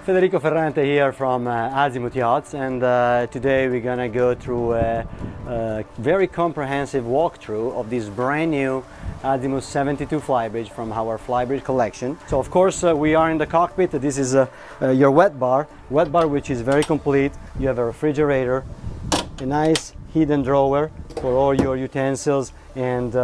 Federico Ferrante here from Azimut Yachts, and today we're gonna go through a very comprehensive walkthrough of this brand new Azimut 72 flybridge from our flybridge collection. So of course we are in the cockpit. This is your wet bar which is very complete. You have a refrigerator, a nice hidden drawer for all your utensils and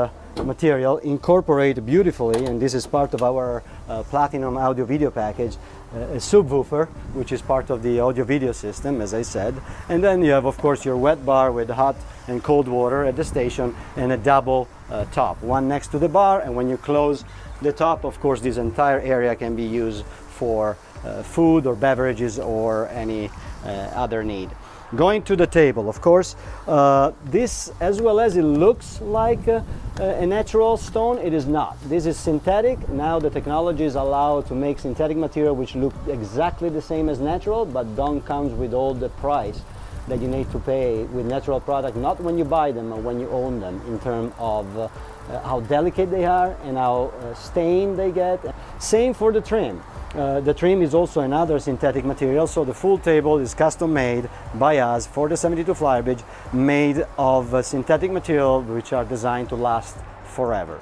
material incorporated beautifully, and this is part of our platinum audio video package, a subwoofer which is part of the audio video system, as I said, and then you have of course your wet bar with hot and cold water at the station and a double top, one next to the bar, and when you close the top, of course this entire area can be used for food or beverages or any other need. Going to the table, of course, this, as well as it looks like a natural stone, it is not. This is synthetic. Now the technology is allowed to make synthetic material which look exactly the same as natural, but don't comes with all the price that you need to pay with natural product, not when you buy them or when you own them, in terms of how delicate they are and how stained they get. Same for the trim. The trim is also another synthetic material, so the full table is custom made by us for the 72 flybridge, made of synthetic material which are designed to last forever.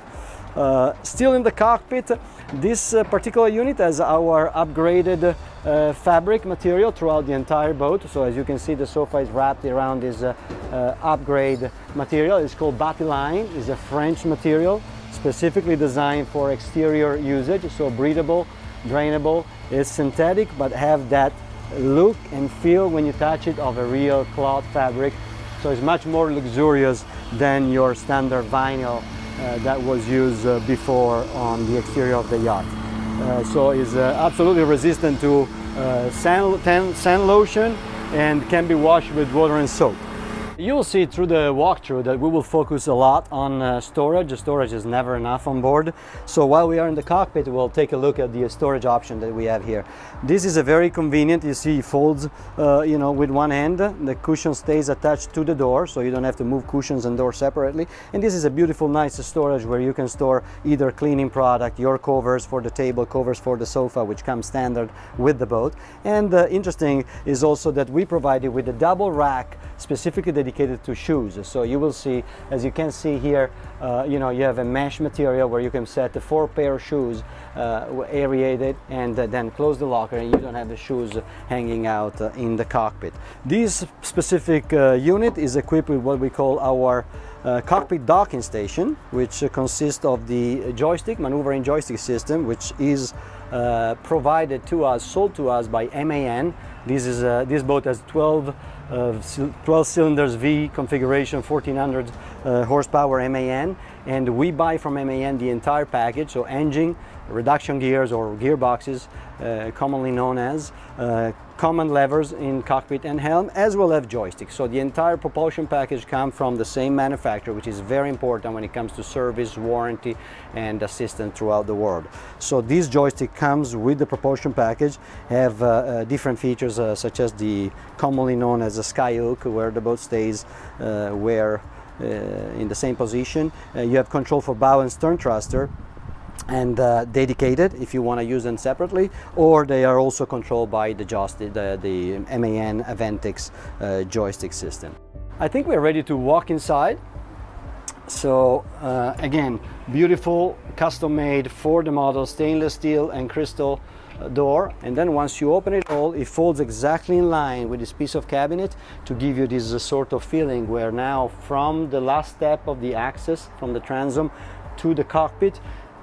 Still in the cockpit, this particular unit has our upgraded fabric material throughout the entire boat. So as you can see, the sofa is wrapped around this upgrade material. It's called Batiline. It's a French material specifically designed for exterior usage, so breathable, drainable. It's synthetic but have that look and feel when you touch it of a real cloth fabric, so it's much more luxurious than your standard vinyl that was used before on the exterior of the yacht. So it's absolutely resistant to sand lotion and can be washed with water and soap. You'll see through the walkthrough that we will focus a lot on storage. The storage is never enough on board. So while we are in the cockpit, we'll take a look at the storage option that we have here. This is a very convenient, you see, it folds with one hand. The cushion stays attached to the door, so you don't have to move cushions and door separately. And this is a beautiful, nice storage where you can store either cleaning product, your covers for the table, covers for the sofa, which come standard with the boat. And interesting is also that we provide you with a double rack specifically dedicated to shoes. So you will see, as you can see here, you have a mesh material where you can set the 4 pair of shoes aerated, and then close the locker, and you don't have the shoes hanging out in the cockpit. This specific unit is equipped with what we call our cockpit docking station, which consists of the joystick, maneuvering joystick system, which is provided to us, sold to us by MAN. This boat has 12 cylinders V configuration, 1400 horsepower MAN, and we buy from MAN the entire package, so engine, reduction gears or gearboxes, commonly known as, common levers in cockpit and helm, as well as joysticks. So the entire propulsion package comes from the same manufacturer, which is very important when it comes to service, warranty, and assistance throughout the world. So this joystick comes with the propulsion package, have different features such as the commonly known as a sky hook, where the boat stays in the same position. You have control for bow and stern thruster, and dedicated if you want to use them separately, or they are also controlled by the joystick, the MAN Aventix joystick system. I think we're ready to walk inside. So again, beautiful, custom made for the model, stainless steel and crystal door, and then once you open it all, it folds exactly in line with this piece of cabinet to give you this sort of feeling where now from the last step of the access from the transom to the cockpit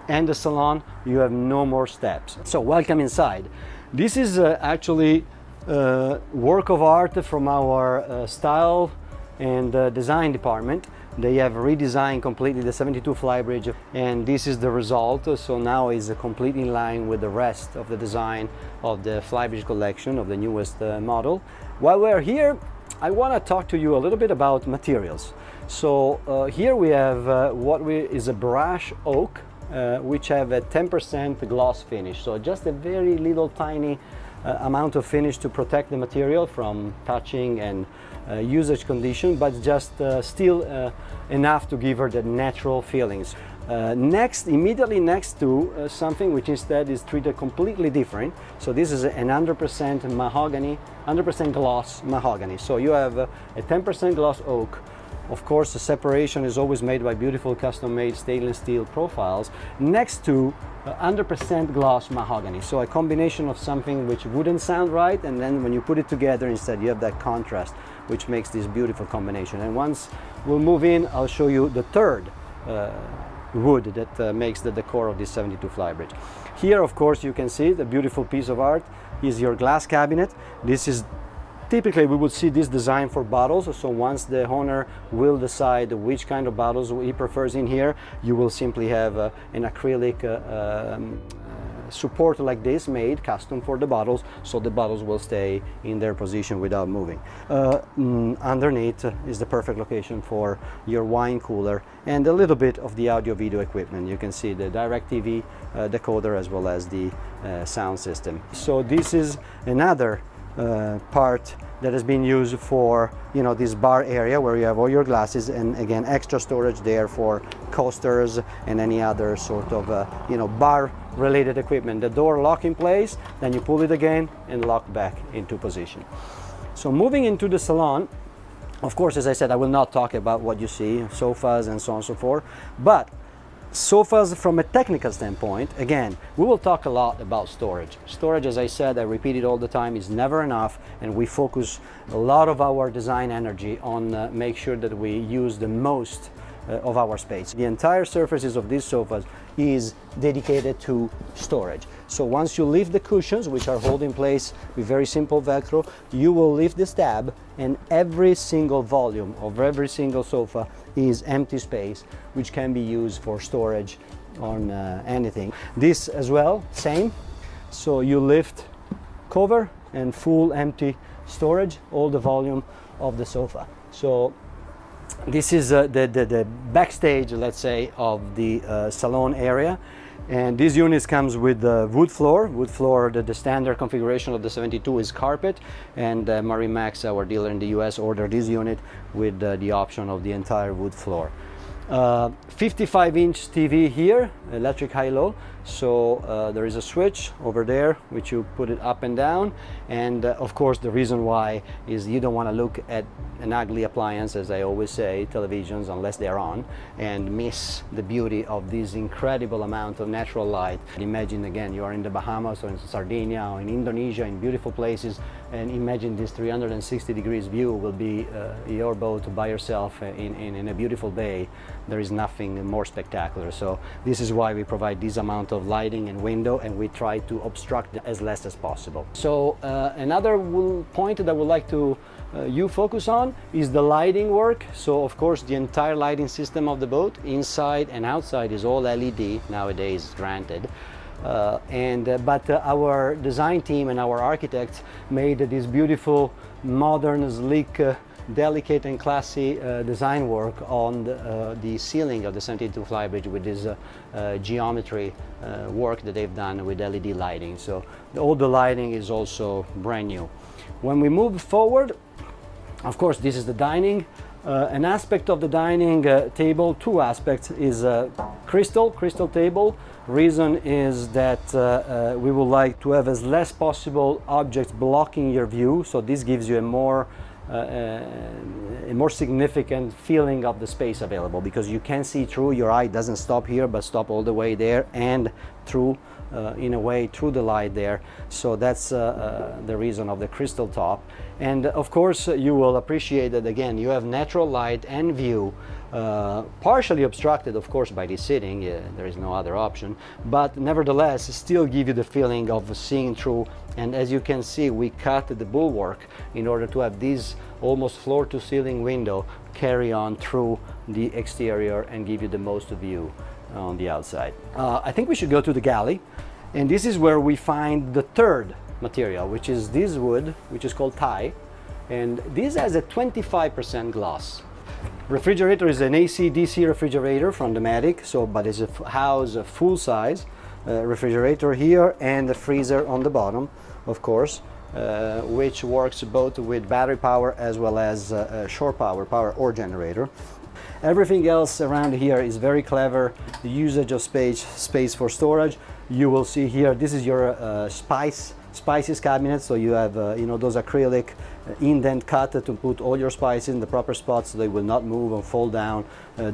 and the salon, you have no more steps. So welcome inside. This is actually work of art from our style and design department. They have redesigned completely the 72 flybridge, and this is the result. So now is completely in line with the rest of the design of the flybridge collection of the newest model. While we're here, I want to talk to you a little bit about materials. So here we have is a brush oak, which have a 10% gloss finish, so just a very little tiny amount of finish to protect the material from touching and usage condition, but just still enough to give her the natural feelings. Immediately next to something which instead is treated completely different. So this is an 100% mahogany, 100% gloss mahogany. So you have a 10% gloss oak. Of course, the separation is always made by beautiful custom-made stainless steel profiles next to 100% gloss mahogany. So a combination of something which wouldn't sound right, and then when you put it together, instead you have that contrast, which makes this beautiful combination. And once we'll move in, I'll show you the third wood that makes the decor of this 72 flybridge. Here, of course, you can see the beautiful piece of art is your glass cabinet. This is typically, we would see this design for bottles. So once the owner will decide which kind of bottles he prefers in here, you will simply have an acrylic support like this made custom for the bottles, so the bottles will stay in their position without moving. Underneath is the perfect location for your wine cooler and a little bit of the audio video equipment. You can see the DirecTV decoder as well as the sound system. So this is another part that has been used for, you know, this bar area where you have all your glasses, and again extra storage there for coasters and any other sort of you know, bar related equipment. The door lock in place, then you pull it again and lock back into position. So moving into the salon, of course, as I said, I will not talk about what you see, sofas and so on and so forth, but sofas from a technical standpoint, again, we will talk a lot about storage. Storage, as I said, I repeat it all the time, is never enough, and we focus a lot of our design energy on make sure that we use the most of our space. The entire surfaces of these sofas is dedicated to storage. So once you lift the cushions, which are held in place with very simple Velcro, you will lift this tab, and every single volume of every single sofa is empty space, which can be used for storage on anything. This as well, same. So you lift cover and full empty storage, all the volume of the sofa. So this is the backstage, let's say, of the salon area. And these units comes with wood floor. The standard configuration of the 72 is carpet, and MariMax, our dealer in the US, ordered this unit with the option of the entire wood floor. 55-inch TV here, electric high-low. So there is a switch over there which you put it up and down, and of course the reason why is you don't want to look at an ugly appliance, as I always say, televisions, unless they're on, and miss the beauty of this incredible amount of natural light. Imagine again you are in the Bahamas or in Sardinia or in Indonesia, in beautiful places, and imagine this 360 degrees view will be your boat by yourself in a beautiful bay. There is nothing more spectacular. So this is why we provide this amount of lighting and window, and we try to obstruct as less as possible. So another point that I would like to you focus on is the lighting work. So of course the entire lighting system of the boat, inside and outside, is all LED nowadays, granted. But our design team and our architects made this beautiful, modern, sleek, delicate and classy design work on the ceiling of the 72 flybridge with this geometry work that they've done with LED lighting. So all the lighting is also brand new. When we move forward, of course, this is the dining. An aspect of the dining table, two aspects, is crystal table. Reason is that we would like to have as less possible objects blocking your view, so this gives you a more significant feeling of the space available, because you can see through. Your eye doesn't stop here but stop all the way there and through, in a way, through the light there. So that's the reason of the crystal top. And of course you will appreciate that again you have natural light and view, partially obstructed of course by this seating. There is no other option, but nevertheless still give you the feeling of seeing through. And as you can see, we cut the bulwark in order to have this almost floor to ceiling window carry on through the exterior and give you the most view on the outside. I think we should go to the galley, and this is where we find the third material, which is this wood, which is called tie, and this has a 25% gloss. Refrigerator is an AC/DC refrigerator from Dematic, so but it's a full size refrigerator here, and the freezer on the bottom, of course, which works both with battery power as well as shore power or generator. Everything else around here is very clever. The usage of space for storage. You will see here, this is your spices cabinet. So you have those acrylic indent cut to put all your spices in the proper spots so they will not move and fall down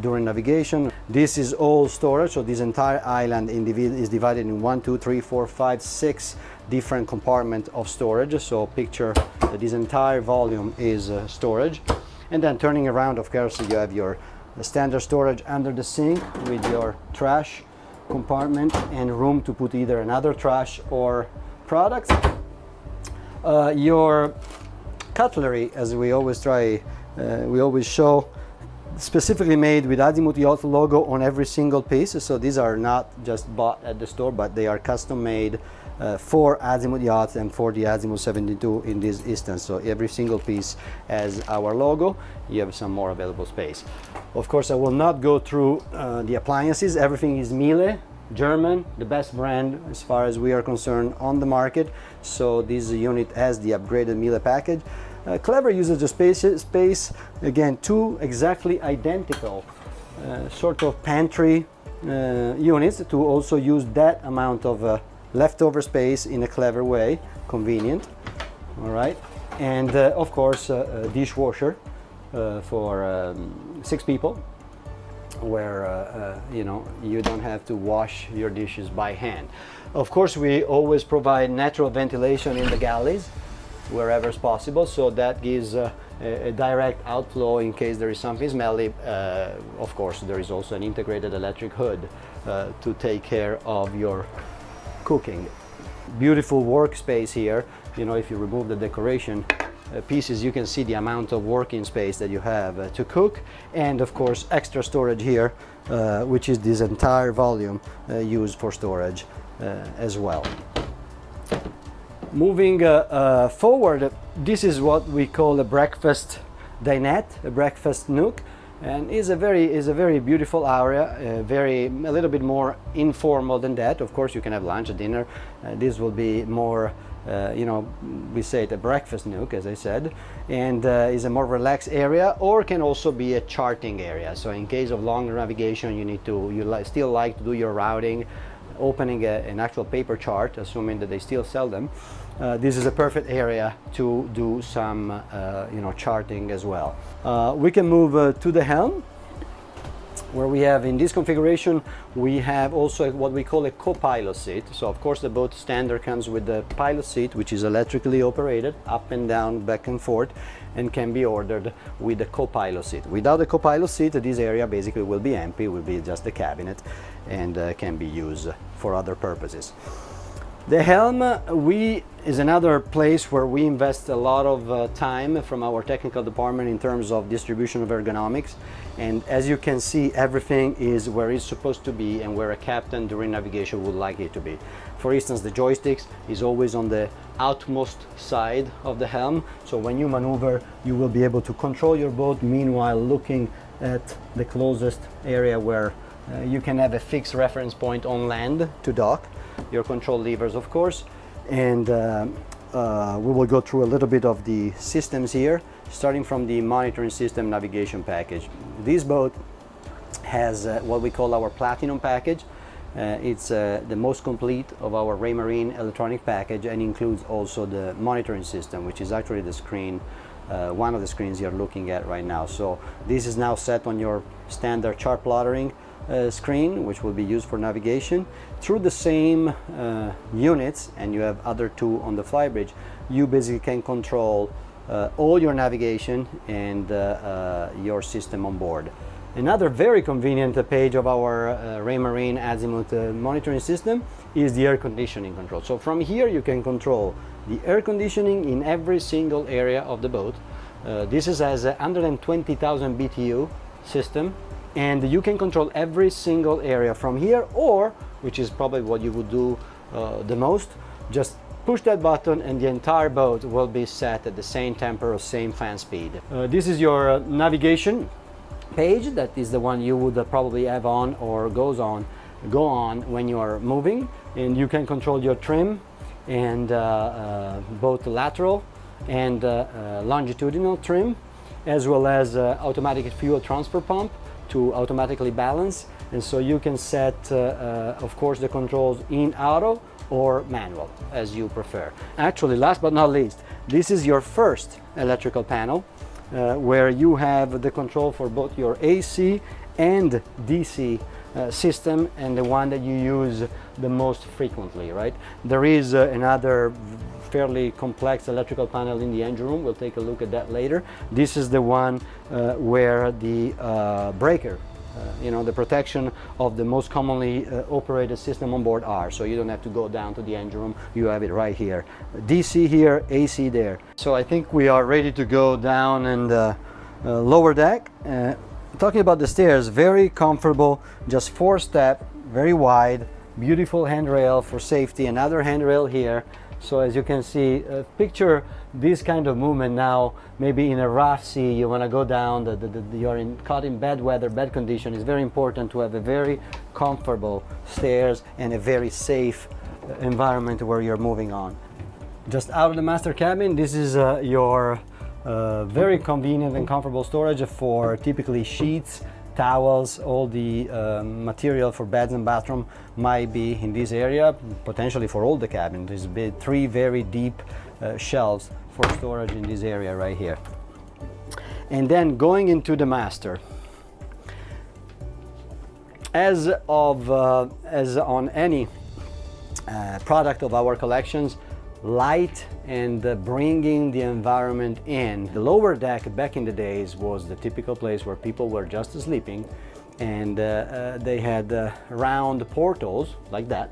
during navigation. This is all storage, so this entire island is divided in 1, 2, 3, 4, 5, 6 different compartments of storage. So picture that this entire volume is storage. And then turning around, of course, you have your standard storage under the sink with your trash compartment and room to put either another trash or products. Your cutlery, as we always show, specifically made with Azimut Yacht logo on every single piece. So these are not just bought at the store, but they are custom made for Azimut Yachts and for the Azimut 72 in this instance. So every single piece has our logo. You have some more available space. Of course, I will not go through the appliances. Everything is Miele, German, the best brand as far as we are concerned on the market. So this unit has the upgraded Miele package. Clever usage of space. Again, two exactly identical sort of pantry units to also use that amount of leftover space in a clever way, convenient. All right, and of course a dishwasher for 6 people, where you don't have to wash your dishes by hand. Of course, we always provide natural ventilation in the galleys wherever is possible, so that gives a direct outflow in case there is something smelly. Of course, there is also an integrated electric hood to take care of your cooking. Beautiful workspace here. If you remove the decoration pieces, you can see the amount of working space that you have to cook, and of course extra storage here, which is this entire volume used for storage as well. Moving forward, this is what we call a breakfast dinette, a breakfast nook, and is a very beautiful area, a little bit more informal than that. Of course, you can have lunch, dinner. This will be more, we say it a breakfast nook, as I said, and is a more relaxed area, or can also be a charting area. So in case of long navigation, you still like to do your routing, opening an actual paper chart, assuming that they still sell them. This is a perfect area to do some charting as well. We can move to the helm, where we have, in this configuration, we have also what we call a co-pilot seat. So of course the boat standard comes with the pilot seat, which is electrically operated, up and down, back and forth, and can be ordered with the co-pilot seat. Without the co-pilot seat, this area basically will be empty, will be just a cabinet, and can be used for other purposes. The helm is another place where we invest a lot of time from our technical department in terms of distribution of ergonomics. And as you can see, everything is where it's supposed to be and where a captain during navigation would like it to be. For instance, the joysticks is always on the outmost side of the helm. So when you maneuver, you will be able to control your boat, meanwhile looking at the closest area where you can have a fixed reference point on land to dock. Your control levers, of course, and we will go through a little bit of the systems here, starting from the monitoring system navigation package. This boat has what we call our platinum package. It's the most complete of our Raymarine electronic package, and includes also the monitoring system, which is actually the screen, one of the screens you're looking at right now. So this is now set on your standard chart plottering screen, which will be used for navigation through the same units, and you have other two on the flybridge. You basically can control all your navigation and your system on board. Another very convenient page of our Raymarine Azimut monitoring system is the air conditioning control. So from here you can control the air conditioning in every single area of the boat. This is as a 120,000 BTU system, and you can control every single area from here, or, which is probably what you would do the most, just push that button and the entire boat will be set at the same temperature, same fan speed. This is your navigation page. That is the one you would probably have on or go on when you are moving, and you can control your trim and both lateral and longitudinal trim, as well as automatic fuel transfer pump. to automatically balance, and so you can set of course the controls in auto or manual as you prefer. Actually, last but not least, this is your first electrical panel where you have the control for both your AC and DC system, and the one that you use the most frequently, right? There is another fairly complex electrical panel in the engine room. We'll take a look at that later. This is the one where the breaker, the protection of the most commonly operated system on board are. So you don't have to go down to the engine room. You have it right here. DC here, AC there. So I think we are ready to go down and lower deck. Talking about the stairs, very comfortable, just 4-step, very wide, beautiful handrail for safety, another handrail here. So as you can see, picture this kind of movement now, maybe in a rough sea, you want to go down, you're caught in bad weather, bad condition. It's very important to have a very comfortable stairs and a very safe environment where you're moving on. Just out of the master cabin, this is your very convenient and comfortable storage for typically sheets, towels, all the material for beds and bathroom might be in this area, potentially for all the cabin. There's 3 very deep shelves for storage in this area right here. And then going into the master, as on any product of our collections, light and bringing the environment in. The lower deck back in the days was the typical place where people were just sleeping, and they had round portals like that.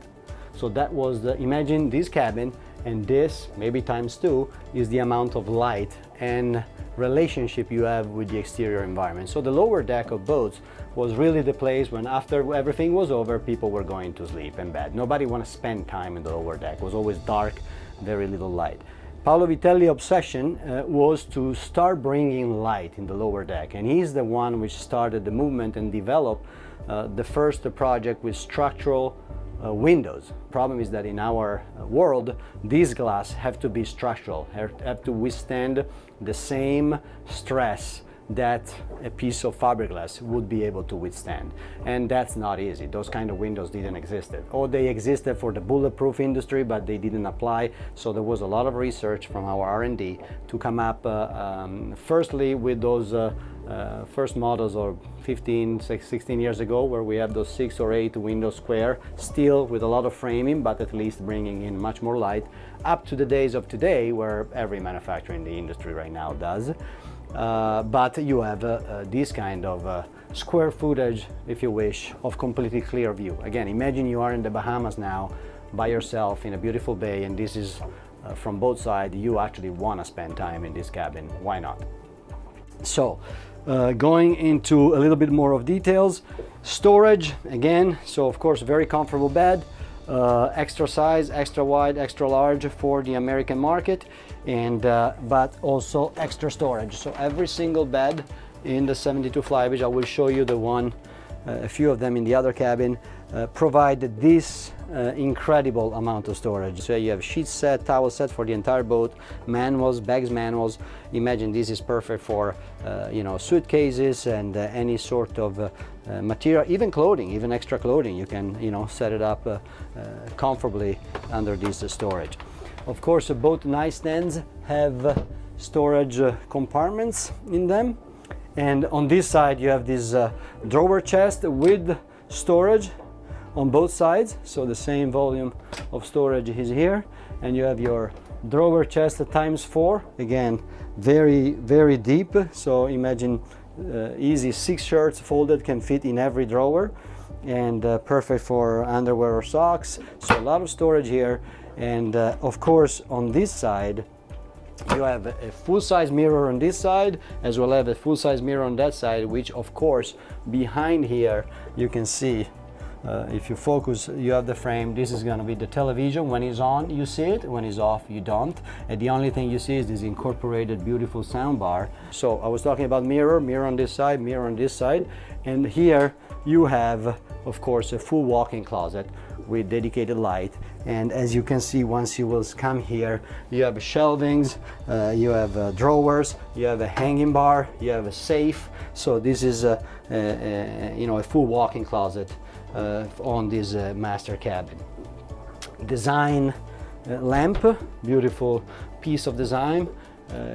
So that was imagine this cabin, and this maybe times 2 is the amount of light and relationship you have with the exterior environment. So the lower deck of boats was really the place when after everything was over, people were going to sleep in bed. Nobody want to spend time in the lower deck. It was always dark, very little light. Paolo Vitelli's obsession was to start bringing light in the lower deck, and he's the one which started the movement and developed the first project with structural windows. Problem is that in our world, these glass have to be structural, have to withstand the same stress that a piece of fiberglass would be able to withstand, and that's not easy. Those kind of windows didn't exist, or they existed for the bulletproof industry, but they didn't apply. So there was a lot of research from our R&D to come up firstly with those first models of 16 years ago, where we have those 6 or 8 window square, still with a lot of framing, but at least bringing in much more light, up to the days of today where every manufacturer in the industry right now does. But you have this kind of square footage, if you wish, of completely clear view. Again, imagine you are in the Bahamas now by yourself in a beautiful bay, and this is from both sides. You actually want to spend time in this cabin. Why not? So going into a little bit more of details, storage again. So of course, very comfortable bed, extra size, extra wide, extra large for the American market, and but also extra storage. So every single bed in the 72 flybridge, I will show you the one, a few of them in the other cabin, provide this incredible amount of storage. So you have sheet set, towel set for the entire boat, manuals, bags manuals. Imagine this is perfect for suitcases and any sort of material, even clothing, even extra clothing. You can set it up comfortably under this storage. Of course, both nightstands have storage compartments in them, and on this side you have this drawer chest with storage on both sides. So the same volume of storage is here, and you have your drawer chest times 4, again very, very deep. So imagine easy 6 shirts folded can fit in every drawer, and perfect for underwear or socks. So a lot of storage here. And of course, on this side you have a full-size mirror on this side, as well as a full-size mirror on that side, which of course behind here you can see, if you focus, you have the frame. This is going to be the television. When it's on, you see it. When it's off, you don't. And the only thing you see is this incorporated beautiful sound bar. So I was talking about mirror on this side, mirror on this side, and here you have, of course, a full walk-in closet with dedicated light, And as you can see, once you will come here, you have shelvings, you have drawers, you have a hanging bar, you have a safe. So this is a full walk-in closet on this master cabin. Design lamp, beautiful piece of design.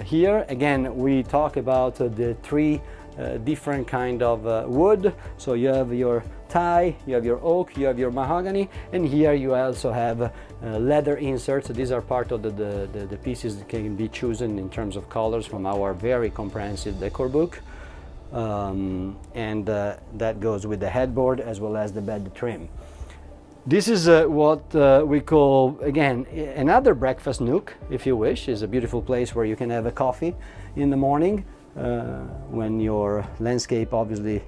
Here again we talk about the three different kind of wood. So you have your tie, you have your oak, you have your mahogany, and here you also have leather inserts. These are part of the pieces that can be chosen in terms of colors from our very comprehensive decor book. That goes with the headboard as well as the bed trim. This is what we call, again, another breakfast nook, if you wish. Is a beautiful place where you can have a coffee in the morning when your landscape obviously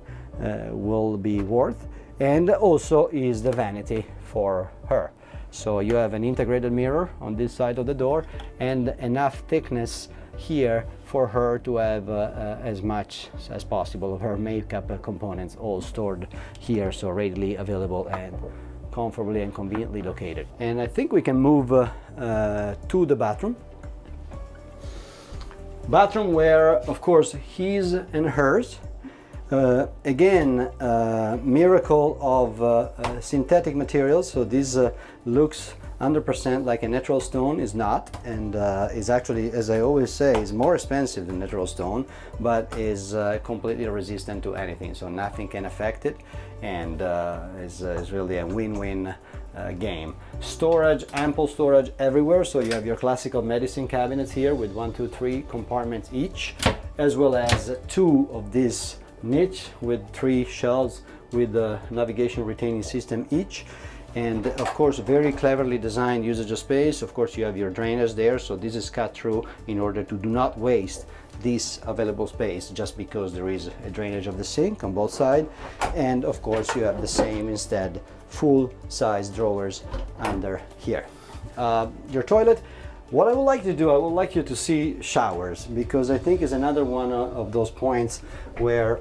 will be worth, and also is the vanity for her. So you have an integrated mirror on this side of the door and enough thickness here for her to have as much as possible of her makeup components all stored here, so readily available and comfortably and conveniently located. And I think we can move to the bathroom. Bathroom where, of course, his and hers. Again, miracle of synthetic materials. So this looks 100% like a natural stone, is not, and is actually, as I always say, is more expensive than natural stone, but is completely resistant to anything, so nothing can affect it, and is really a win-win game. Storage, ample storage everywhere. So you have your classical medicine cabinets here with 1, 2, 3 compartments each, as well as 2 of these niche with 3 shelves with a navigation retaining system each. And of course, very cleverly designed usage of space. Of course, you have your drainage there, so this is cut through in order to do not waste this available space just because there is a drainage of the sink on both sides. And of course, you have the same instead full size drawers under here. Your toilet, what I would like to do, I would like you to see showers, because I think is another one of those points where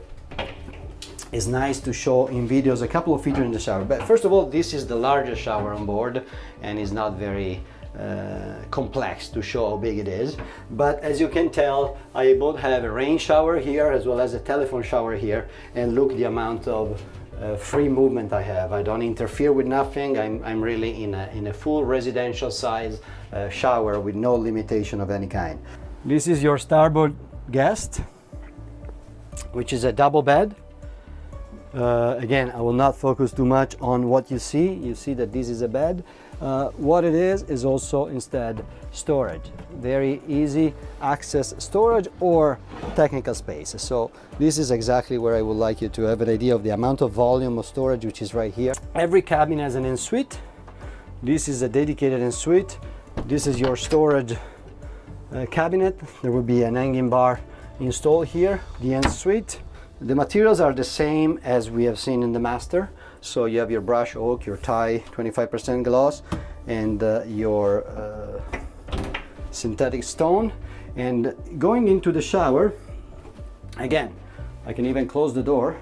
it's nice to show in videos a couple of features in the shower. But first of all, this is the largest shower on board and is not very complex to show how big it is. But as you can tell, I both have a rain shower here as well as a telephone shower here, and look the amount of free movement I have. I don't interfere with nothing. I'm really in a full residential size shower with no limitation of any kind. This is your starboard guest, which is a double bed. Again, I will not focus too much on what you see. You see that this is a bed. What it is also instead storage. Very easy access storage or technical space. So this is exactly where I would like you to have an idea of the amount of volume of storage, which is right here. Every cabin has an ensuite. This is a dedicated ensuite. This is your storage cabinet. There will be an hanging bar installed here, the ensuite. The materials are the same as we have seen in the master. So you have your brush oak, your tie 25% gloss, and your synthetic stone. And going into the shower, again, I can even close the door.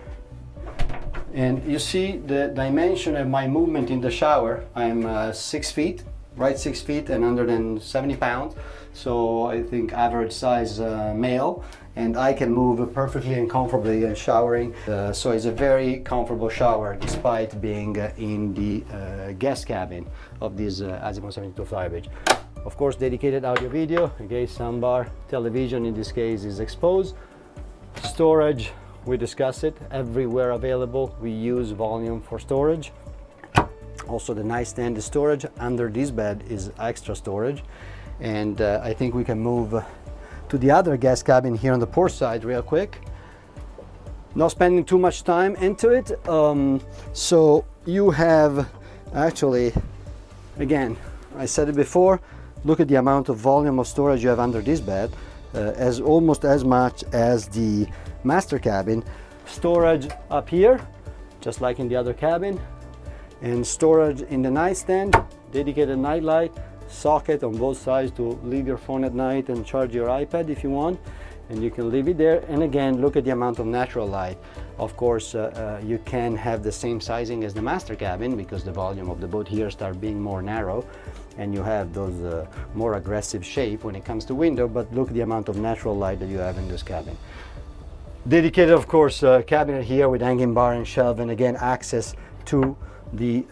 And you see the dimension of my movement in the shower. I'm 6 feet, right 6 feet and 170 pounds. So I think average size male. And I can move perfectly and comfortably in showering. So it's a very comfortable shower despite being in the guest cabin of this Azimut 72 flybridge. Of course, dedicated audio video, again, soundbar, television in this case is exposed. Storage, we discussed it, everywhere available. We use volume for storage. Also the nightstand is storage. Under this bed is extra storage. And I think we can move to the other guest cabin here on the port side real quick. Not spending too much time into it. So you have actually, again, I said it before, look at the amount of volume of storage you have under this bed, as almost as much as the master cabin. Storage up here, just like in the other cabin, and storage in the nightstand, dedicated nightlight, socket on both sides to leave your phone at night and charge your iPad if you want. and you can leave it there. And again, look at the amount of natural light. Of course, you can have the same sizing as the master cabin because the volume of the boat here starts being more narrow, and you have those more aggressive shape when it comes to window, but look at the amount of natural light that you have in this cabin. Dedicated, of course, cabinet here with hanging bar and shelf, and again, access to the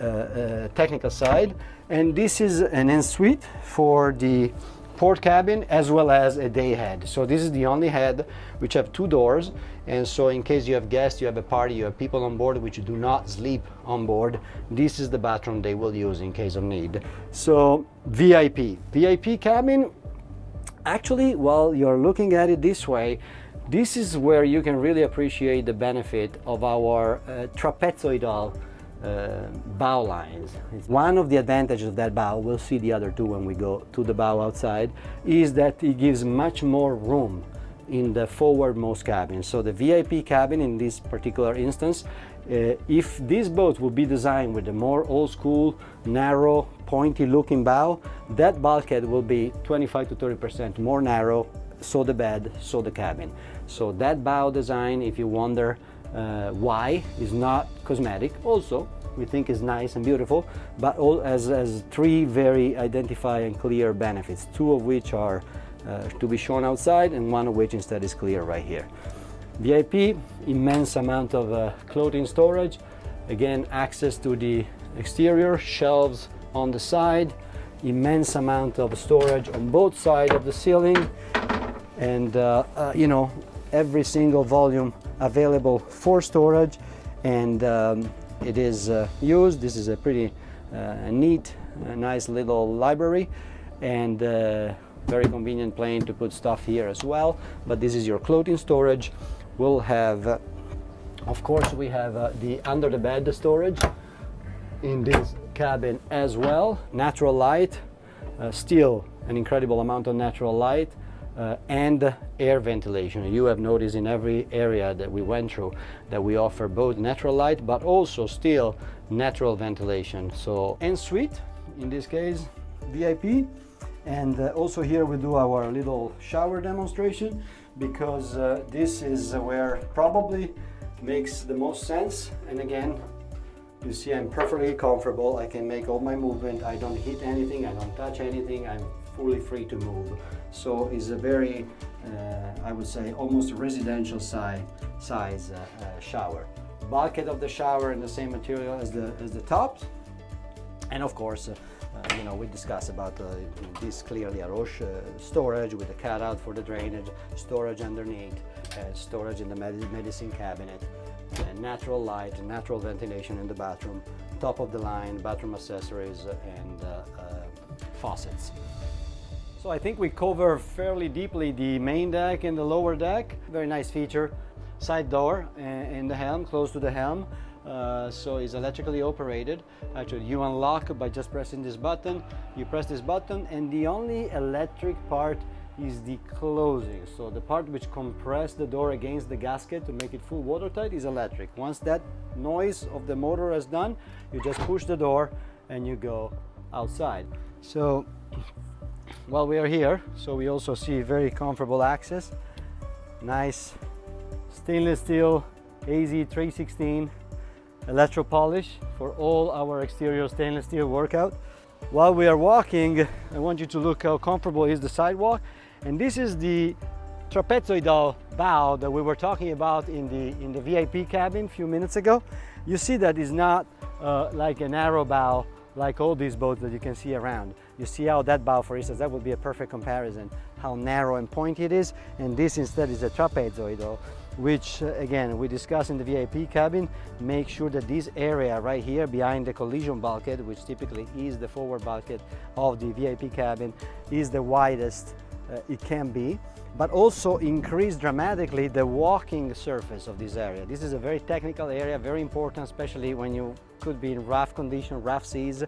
technical side. And this is an en-suite for the port cabin as well as a day head. So this is the only head which have 2 doors, and so in case you have guests, you have a party, you have people on board which do not sleep on board, this is the bathroom they will use in case of need. So VIP cabin, actually, while you're looking at it this way, this is where you can really appreciate the benefit of our trapezoidal bow lines. One of the advantages of that bow, we'll see the other two when we go to the bow outside, is that it gives much more room in the forwardmost cabin. So the VIP cabin in this particular instance, if this boat would be designed with a more old school, narrow, pointy looking bow, that bulkhead will be 25 to 30% more narrow, so the bed, so the cabin. So that bow design, if you wonder why, is not cosmetic. Also, we think is nice and beautiful, but all as 3 very identified and clear benefits, 2 of which are to be shown outside, and 1 of which instead is clear right here. VIP, immense amount of clothing storage. Again, access to the exterior, shelves on the side, immense amount of storage on both sides of the ceiling, and you know, every single volume available for storage, and it is used. This is a pretty neat, nice little library, and very convenient plane to put stuff here as well. But this is your clothing storage. We'll have, of course, we have the under the bed storage in this cabin as well. Natural light, still an incredible amount of natural light. And air ventilation. You have noticed in every area that we went through that we offer both natural light but also still natural ventilation. So en-suite, in this case VIP, and also here we do our little shower demonstration, because this is where probably makes the most sense. And again, you see I'm perfectly comfortable. I can make all my movement. I don't hit anything, I don't touch anything, I'm fully free to move. So it's a very, I would say, almost residential size shower. Bulkhead of the shower in the same material as the tops, and of course, you know, we discussed about this clearly a Roche storage with a cutout for the drainage, storage underneath, storage in the medicine cabinet, natural light, natural ventilation in the bathroom, top of the line bathroom accessories, and faucets. So I think we cover fairly deeply the main deck and the lower deck. Very nice feature, side door in the helm, close to the helm. So it's electrically operated. Actually, you unlock by just pressing this button. You press this button, and the only electric part is the closing. So the part which compress the door against the gasket to make it full watertight is electric. Once that noise of the motor is done, you just push the door and you go outside. So while we are here, so we also see very comfortable access. Nice stainless steel AZ316 electro polish for all our exterior stainless steel workout. While we are walking, I want you to look how comfortable is the sidewalk. And this is the trapezoidal bow that we were talking about in the VIP cabin a few minutes ago. You see that is not like a narrow bow like all these boats that you can see around. You see how that bow, for instance, that would be a perfect comparison, how narrow and pointy it is. And this instead is a trapezoidal, which again, we discussed in the VIP cabin. Make sure that this area right here behind the collision bulkhead, which typically is the forward bulkhead of the VIP cabin, is the widest it can be, but also increase dramatically the walking surface of this area. This is a very technical area, very important, especially when you could be in rough condition, rough seas.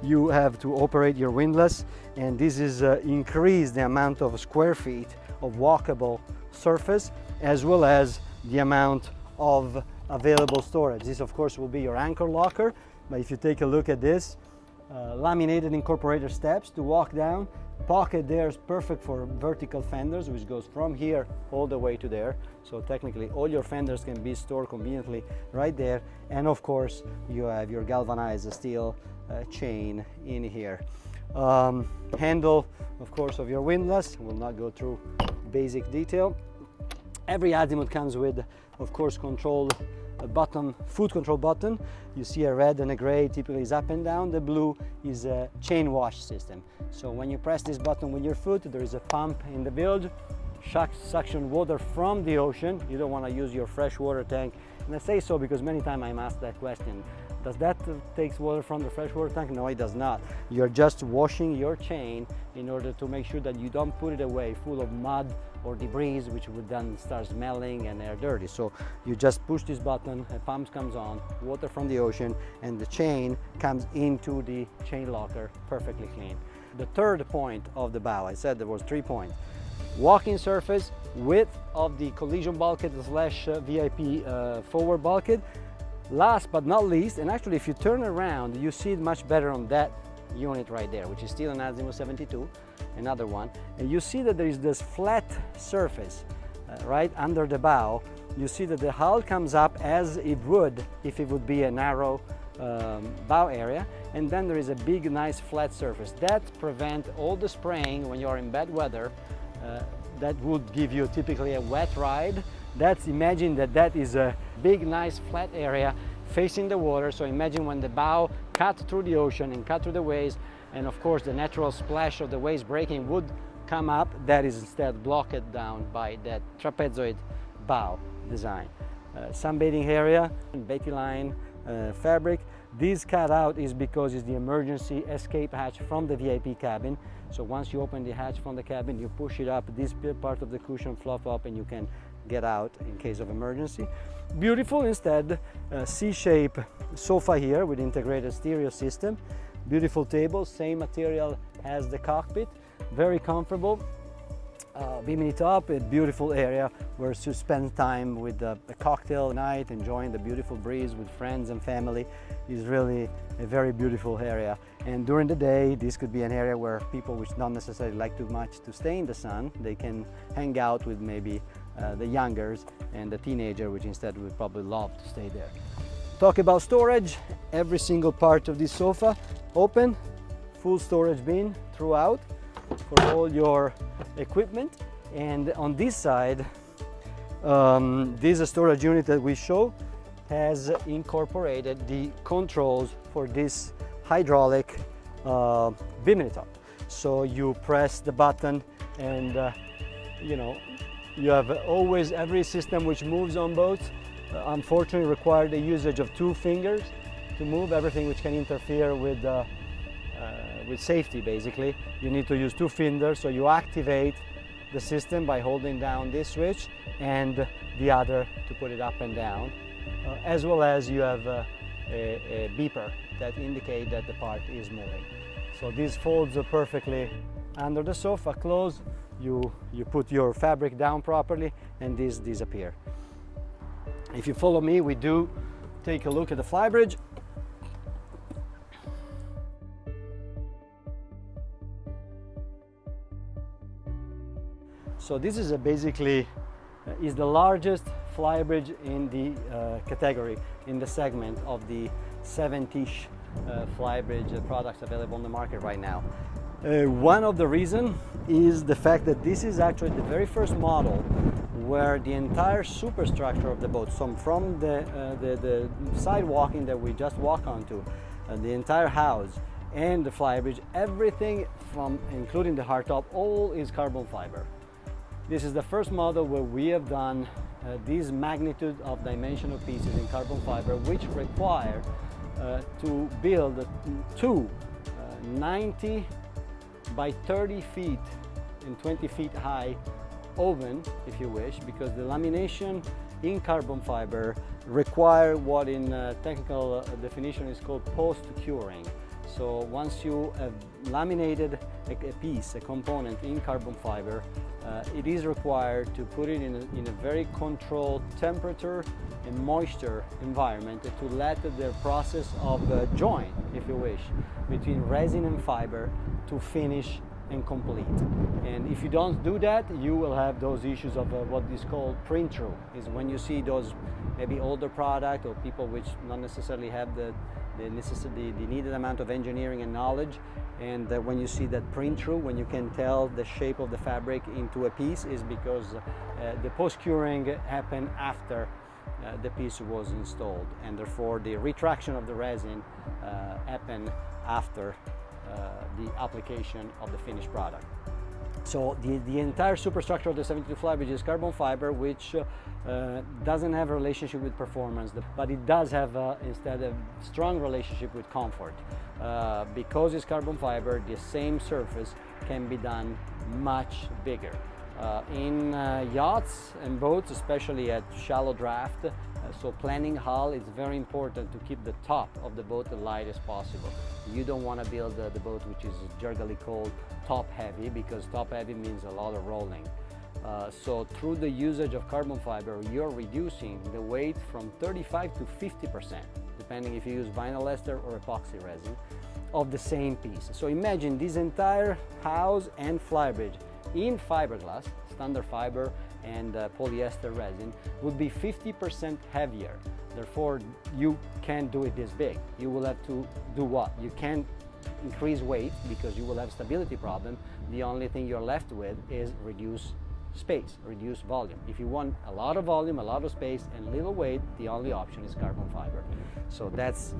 You have to operate your windlass, and this is increase the amount of square feet of walkable surface, as well as the amount of available storage. This of course will be your anchor locker, but if you take a look at this, laminated incorporator steps to walk down, pocket there is perfect for vertical fenders, which goes from here all the way to there. So technically all your fenders can be stored conveniently right there. And of course you have your galvanized steel chain in here. Handle, of course, of your windlass. We'll not go through basic detail. Every Azimut comes with, of course, a button, foot control button. You see a red and a gray typically is up and down. The blue is a chain wash system. So when you press this button with your foot, there is a pump in the bilge, suction water from the ocean. You don't want to use your fresh water tank. And I say so because many times I'm asked that question. Does that take water from the freshwater tank? No, it does not. You're just washing your chain in order to make sure that you don't put it away full of mud or debris, which would then start smelling and air dirty. So you just push this button, a pump comes on, water from the ocean, and the chain comes into the chain locker perfectly clean. The third point of the bow, I said there was 3 points. Walking surface, width of the collision bulkhead slash VIP forward bulkhead. Last but not least, and actually if you turn around, you see it much better on that unit right there, which is still an Azimut 72, another one. And you see that there is this flat surface right under the bow. You see that the hull comes up as it would if it would be a narrow bow area, and then there is a big nice flat surface that prevent all the spraying when you are in bad weather. That would give you typically a wet ride. Imagine that is a big nice flat area facing the water. So imagine when the bow cut through the ocean and cut through the waves, and of course the natural splash of the waves breaking would come up. That is instead blocked down by that trapezoid bow design. Sunbathing area, Betty line fabric. This cutout is because it's the emergency escape hatch from the VIP cabin. So once you open the hatch from the cabin, you push it up, this part of the cushion flop up, and you can get out in case of emergency. Beautiful instead C-shape sofa here with integrated stereo system. Beautiful table, same material as the cockpit, very comfortable. Bimini top, a beautiful area where to spend time with a cocktail night, enjoying the beautiful breeze with friends and family. Is really a very beautiful area. And during the day, this could be an area where people which not necessarily like too much to stay in the sun, they can hang out with maybe the youngers and the teenager, which instead would probably love to stay there. Talk about storage, every single part of this sofa open, full storage bin throughout for all your equipment. And on this side, this storage unit that we show has incorporated the controls for this hydraulic bimini top. So you press the button and you have always every system which moves on boats unfortunately require the usage of 2 fingers to move everything which can interfere with safety. Basically you need to use 2 fingers, so you activate the system by holding down this switch and the other to put it up and down, as well as you have a beeper that indicate that the part is moving. So this folds perfectly under the sofa, close, you put your fabric down properly, and this disappear. If you follow me, we do take a look at the flybridge. So this is basically is the largest flybridge in the category, in the segment of the 70-ish flybridge products available on the market right now. One of the reasons is the fact that this is actually the very first model where the entire superstructure of the boat, so from the sidewalking that we just walked onto, the entire house and the flybridge, everything from including the hardtop, all is carbon fiber. This is the first model where we have done this magnitude of dimensional pieces in carbon fiber, which require to build 2 90 by 30 feet and 20 feet high oven, if you wish, because the lamination in carbon fiber require what in technical definition is called post-curing. So once you have laminated a piece, a component in carbon fiber, it is required to put it in a very controlled temperature and moisture environment to let the process of joint, if you wish, between resin and fiber to finish and complete. And if you don't do that, you will have those issues of what is called print through, is when you see those maybe older product or people which not necessarily have the needed amount of engineering and knowledge, and when you see that print through, when you can tell the shape of the fabric into a piece, is because the post-curing happened after the piece was installed, and therefore the retraction of the resin happened after the application of the finished product. So the entire superstructure of the 72 flybridge is carbon fiber, which doesn't have a relationship with performance, but it does have instead a strong relationship with comfort. Because it's carbon fiber, the same surface can be done much bigger. In yachts and boats, especially at shallow draft, so planning hull, it's very important to keep the top of the boat as light as possible. You don't want to build the boat which is generally called top heavy, because top heavy means a lot of rolling. So through the usage of carbon fiber, you're reducing the weight from 35 to 50%, depending if you use vinyl ester or epoxy resin, of the same piece. So imagine this entire house and flybridge in fiberglass, standard fiber and polyester resin, would be 50% heavier. Therefore, you can't do it this big. You will have to do what? You can't increase weight because you will have stability problem. The only thing you're left with is reduce space, reduce volume. If you want a lot of volume, a lot of space, and little weight, the only option is carbon fiber. So that's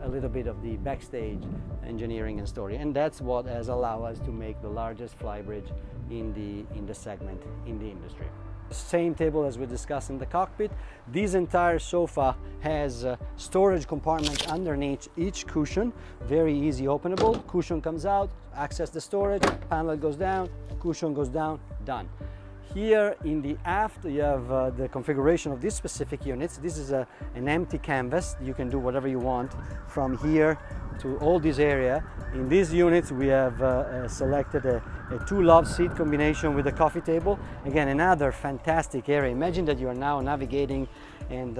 a little bit of the backstage engineering and story, and that's what has allowed us to make the largest flybridge in the segment in the industry. Same table as we discussed in the cockpit. This entire sofa has a storage compartment underneath each cushion, very easy openable. Cushion comes out, access the storage, panel goes down, cushion goes down, done. Here in the aft, you have the configuration of these specific units. This is an empty canvas. You can do whatever you want from here to all this area. In these units, we have selected a two love seat combination with a coffee table. Again, another fantastic area. Imagine that you are now navigating and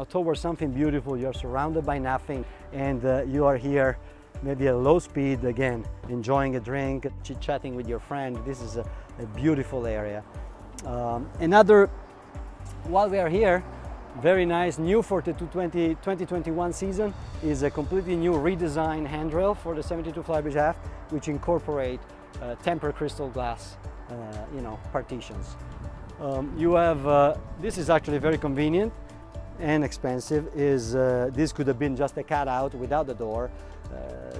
towards something beautiful. You're surrounded by nothing, and you are here maybe at low speed, again, enjoying a drink, chit-chatting with your friend. This is a beautiful area. While we are here, very nice new for the 2021 season is a completely new redesigned handrail for the 72 flybridge aft, which incorporate tempered crystal glass partitions. You have this is actually very convenient and expensive. This could have been just a cutout without the door.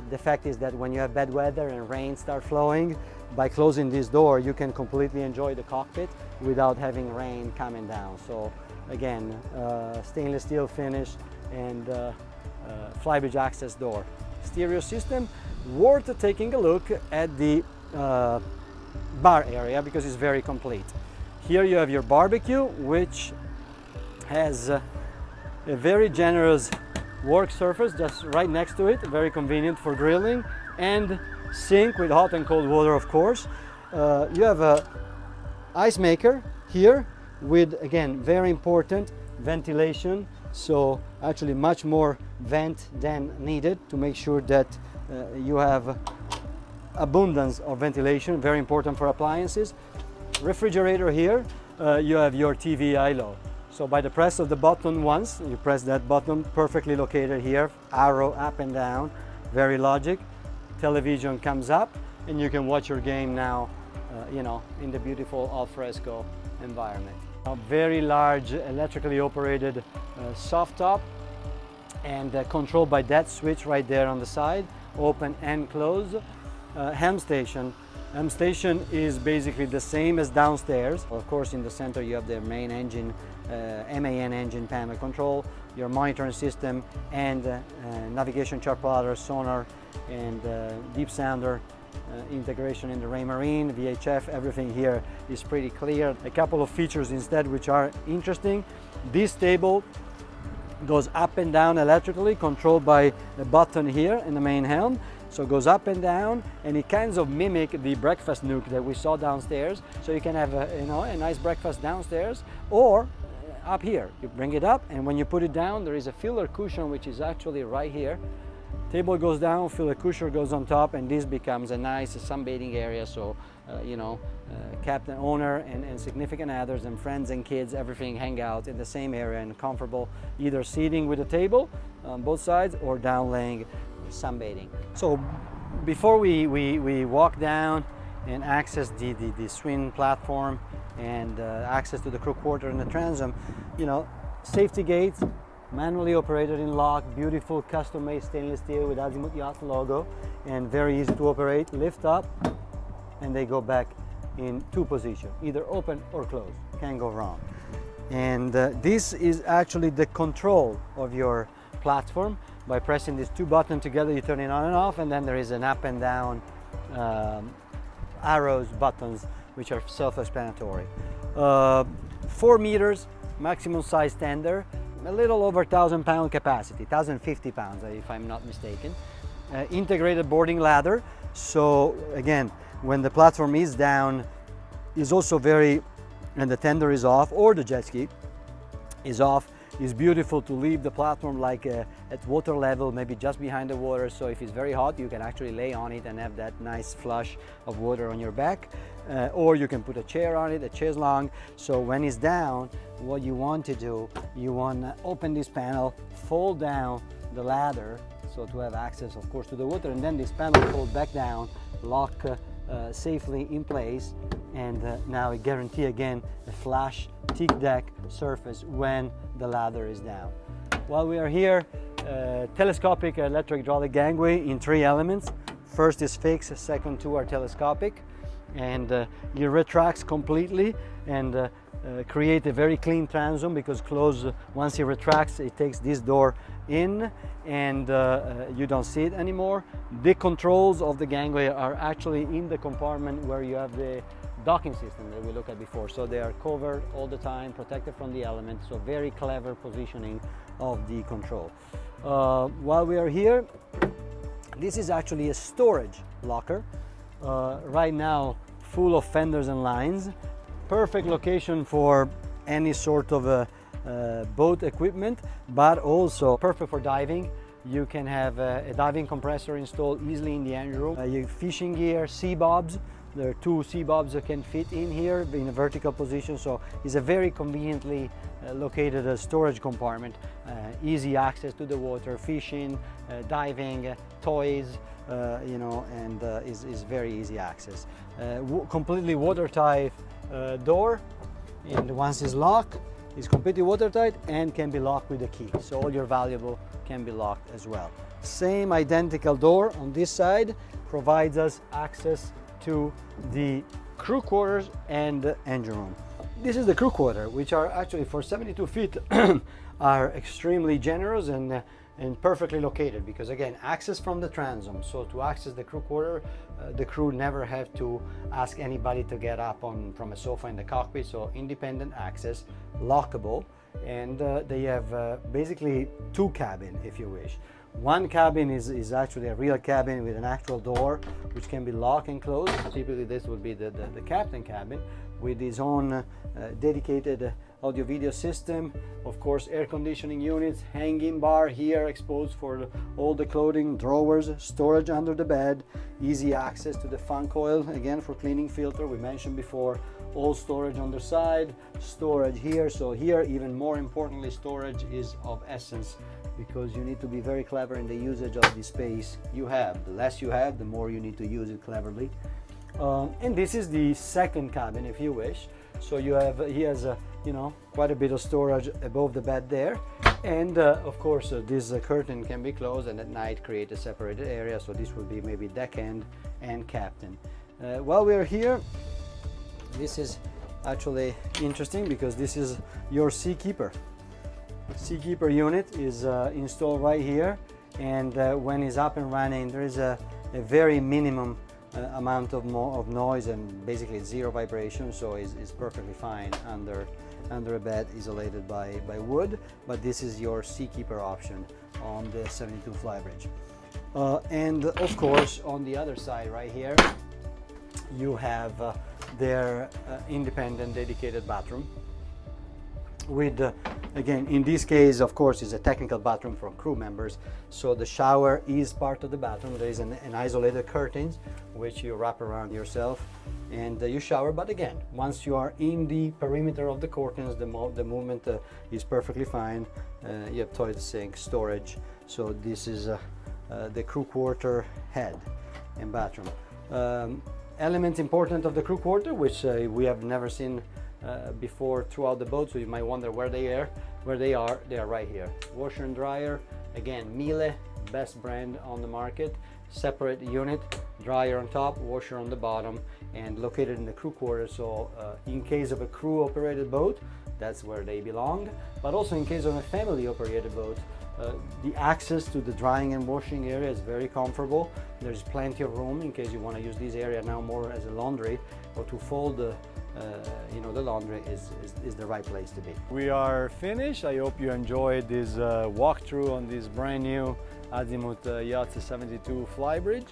The fact is that when you have bad weather and rain start flowing, by closing this door you can completely enjoy the cockpit without having rain coming down. So again, stainless steel finish and flybridge access door. Stereo system, worth taking a look at the bar area because it's very complete. Here you have your barbecue, which has a very generous work surface just right next to it, very convenient for grilling, and sink with hot and cold water, of course. You have a ice maker here with, again, very important ventilation, so actually much more vent than needed to make sure that you have abundance of ventilation, very important for appliances. Refrigerator here, you have your TV ILO. So by the press of the button once, you press that button, perfectly located here, arrow up and down, very logic. Television comes up and you can watch your game now, in the beautiful al fresco environment. A very large electrically operated soft top and controlled by that switch right there on the side, open and close. Helm station. Helm station is basically the same as downstairs. Of course, in the center you have the main engine, MAN engine panel control, your monitoring system, and navigation chart plotter, sonar, and deep sounder integration in the Raymarine, VHF. Everything here is pretty clear. A couple of features instead which are interesting. This table goes up and down electrically, controlled by a button here in the main helm. So it goes up and down, and it kind of mimic the breakfast nook that we saw downstairs. So you can have a nice breakfast downstairs, or up here. You bring it up, and when you put it down, there is a filler cushion which is actually right here, Table goes down, filler cushion goes on top, and this becomes a nice sunbathing area. So, captain, owner, and significant others and friends and kids, everything hang out in the same area and comfortable, either seating with a table on both sides or down laying sunbathing. So before we walk down and access the swing platform and access to the crew quarter and the transom, safety gates, manually operated in lock, beautiful custom-made stainless steel with Azimut Yachts logo, and very easy to operate. Lift up and they go back in two positions, either open or closed. Can't go wrong. And this is actually the control of your platform. By pressing these two buttons together, you turn it on and off, and then there is an up and down arrows buttons which are self-explanatory. 4 meters maximum size tender, a little over 1,000 pound capacity, 1,050 pounds if I'm not mistaken. Integrated boarding ladder, so again, when the platform is down, is also and the tender is off, or the jet ski is off, is beautiful to leave the platform like at water level, maybe just behind the water. So if it's very hot, you can actually lay on it and have that nice flush of water on your back. Or you can put a chair on it, a chaise longue. So when it's down, what you want to do, you want to open this panel, fold down the ladder, so to have access, of course, to the water, and then this panel fold back down, lock safely in place, and now it guarantee again a flush teak deck surface when the ladder is down. While we are here, telescopic electric hydraulic gangway in 3 elements. First is fixed, second 2 are telescopic, and it retracts completely and create a very clean transom, because once it retracts, it takes this door in and you don't see it anymore. The controls of the gangway are actually in the compartment where you have the docking system that we looked at before, so they are covered all the time, protected from the elements. So very clever positioning of the control. While we are here, this is actually a storage locker, right now full of fenders and lines. Perfect location for any sort of boat equipment, but also perfect for diving. You can have a diving compressor installed easily in the engine room. Your fishing gear, sea bobs. There are 2 sea bobs that can fit in here in a vertical position, so it's a very conveniently located storage compartment. Easy access to the water, fishing, diving, toys, and is very easy access. Completely watertight door, and once it's locked, it's completely watertight and can be locked with a key. So all your valuable can be locked as well. Same identical door on this side provides us access to the crew quarters and the engine room. This is the crew quarter, which are actually for 72 feet are extremely generous and perfectly located, because again, access from the transom. So to access the crew quarter, the crew never have to ask anybody to get up from a sofa in the cockpit. So independent access, lockable, and they have basically 2 cabins if you wish. One cabin is actually a real cabin with an actual door which can be locked and closed. Typically this would be the captain cabin with his own dedicated audio video system, of course air conditioning units, hanging bar here exposed for all the clothing, drawers, storage under the bed, easy access to the fan coil, again for cleaning filter we mentioned before, all storage on the side, storage here. So here, even more importantly, storage is of essence, because you need to be very clever in the usage of the space you have. The less you have, the more you need to use it cleverly. And this is the second cabin if you wish. So he has quite a bit of storage above the bed there, and of course this curtain can be closed and at night create a separated area. So this will be maybe deck end and captain. While we're here, this is actually interesting because this is your Seakeeper. Seakeeper unit is installed right here, and when it's up and running, there is a very minimum amount of noise, and basically zero vibration, so it's perfectly fine under a bed isolated by wood. But this is your Seakeeper option on the 72 flybridge. And of course on the other side right here you have their independent dedicated bathroom. with again, in this case, of course, is a technical bathroom for crew members, so the shower is part of the bathroom. There is an isolated curtains which you wrap around yourself and you shower. But again, once you are in the perimeter of the curtains, the movement is perfectly fine. You have toilet, sink, storage. So this is the crew quarter head and bathroom. Elements important of the crew quarter, which we have never seen before throughout the boat, so you might wonder where they are. They are right here. Washer and dryer, again, Miele, best brand on the market. Separate unit, dryer on top, washer on the bottom, and located in the crew quarter. So in case of a crew operated boat, that's where they belong. But also in case of a family operated boat, the access to the drying and washing area is very comfortable. There's plenty of room in case you want to use this area now more as a laundry, or to fold the the laundry is the right place to be. We are finished. I hope you enjoyed this walkthrough on this brand new Azimut Yachts 72 flybridge.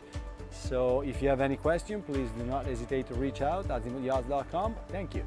So if you have any question, please do not hesitate to reach out, azimutyachts.com. Thank you.